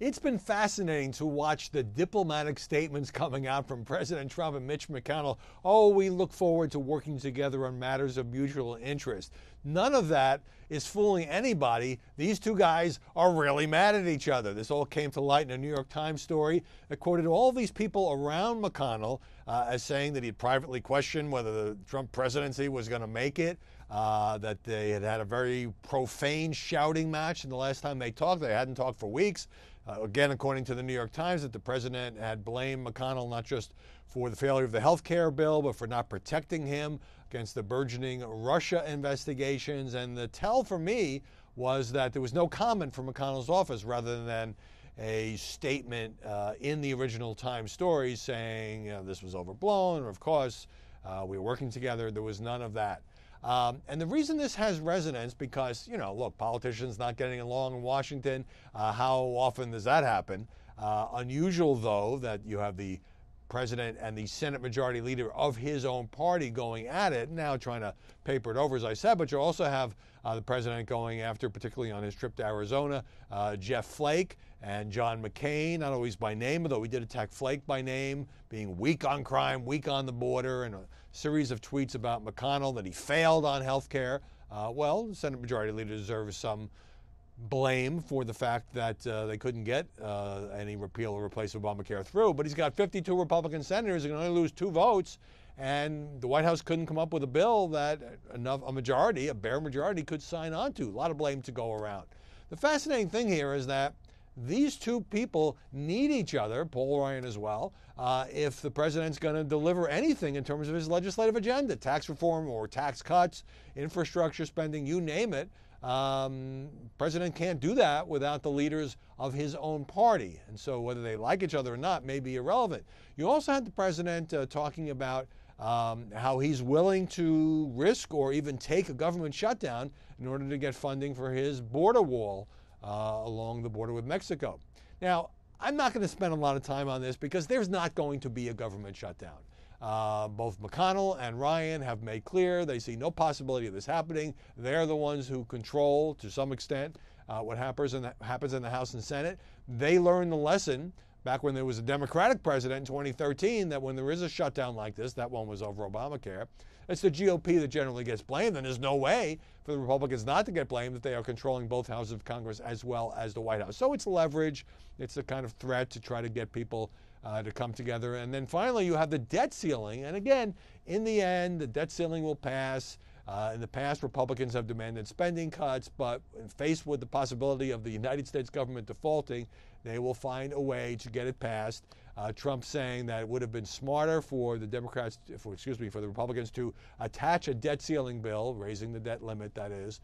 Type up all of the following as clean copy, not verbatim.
It's been fascinating to watch the diplomatic statements coming out from President Trump and Mitch McConnell. Oh, we look forward to working together on matters of mutual interest. None of that is fooling anybody. These two guys are really mad at each other. This all came to light in a New York Times story that quoted all these people around McConnell as saying that he had privately questioned whether the Trump presidency was going to make it, that they had had a very profane shouting match, and the last time they talked, they hadn't talked for weeks. Again, according to the New York Times, that the president had blamed McConnell not just for the failure of the health care bill, but for not protecting him against the burgeoning Russia investigations. And the tell for me was that there was no comment from McConnell's office rather than a statement in the original Times story saying this was overblown, or of course, we were working together. There was none of that. And the reason this has resonance, because, look, politicians not getting along in Washington, how often does that happen? Unusual, though, that you have the president and the Senate Majority Leader of his own party going at it, now trying to paper it over, as I said, but you also have the president going after, particularly on his trip to Arizona, Jeff Flake and John McCain, not always by name, although he did attack Flake by name, being weak on crime, weak on the border, and a series of tweets about McConnell that he failed on health care. Well, the Senate Majority Leader deserves some blame for the fact that they couldn't get any repeal or replace Obamacare through, but he's got 52 Republican senators who can only lose 2 votes, and the White House couldn't come up with a bill that a bare majority could sign on to. A lot of blame to go around. The fascinating thing here is that these two people need each other, Paul Ryan as well, if the president's going to deliver anything in terms of his legislative agenda, tax reform or tax cuts, infrastructure spending, you name it. President can't do that without the leaders of his own party. And so whether they like each other or not may be irrelevant. You also had the president talking about how he's willing to risk or even take a government shutdown in order to get funding for his border wall along the border with Mexico. Now, I'm not going to spend a lot of time on this because there's not going to be a government shutdown. Both McConnell and Ryan have made clear they see no possibility of this happening. They're the ones who control, to some extent, what happens in the House and Senate. They learned the lesson back when there was a Democratic president in 2013 that when there is a shutdown like this, that one was over Obamacare, it's the GOP that generally gets blamed, and there's no way for the Republicans not to get blamed if they are controlling both houses of Congress as well as the White House. So it's leverage. It's a kind of threat to try to get people to come together. And then finally, you have the debt ceiling. And again, in the end, the debt ceiling will pass. In the past, Republicans have demanded spending cuts, but faced with the possibility of the United States government defaulting, they will find a way to get it passed. Trump saying that it would have been smarter for the for the Republicans to attach a debt ceiling bill, raising the debt limit, that is,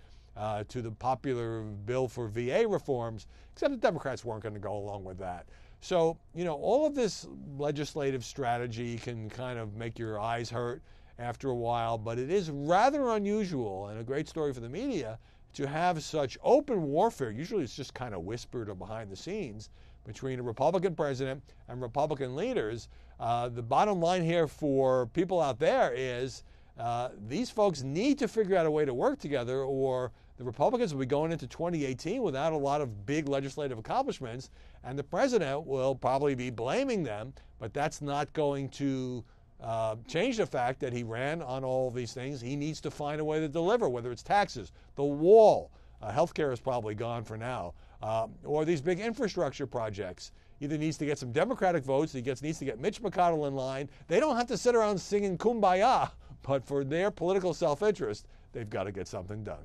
to the popular bill for VA reforms, except the Democrats weren't going to go along with that. So, all of this legislative strategy can kind of make your eyes hurt after a while, but it is rather unusual and a great story for the media to have such open warfare. Usually it's just kind of whispered or behind the scenes between a Republican president and Republican leaders. The bottom line here for people out there is these folks need to figure out a way to work together, or the Republicans will be going into 2018 without a lot of big legislative accomplishments, and the president will probably be blaming them, but that's not going to change the fact that he ran on all these things. He needs to find a way to deliver, whether it's taxes, the wall, healthcare is probably gone for now, or these big infrastructure projects. Either needs to get some Democratic votes, needs to get Mitch McConnell in line. They don't have to sit around singing Kumbaya, but for their political self-interest, they've got to get something done.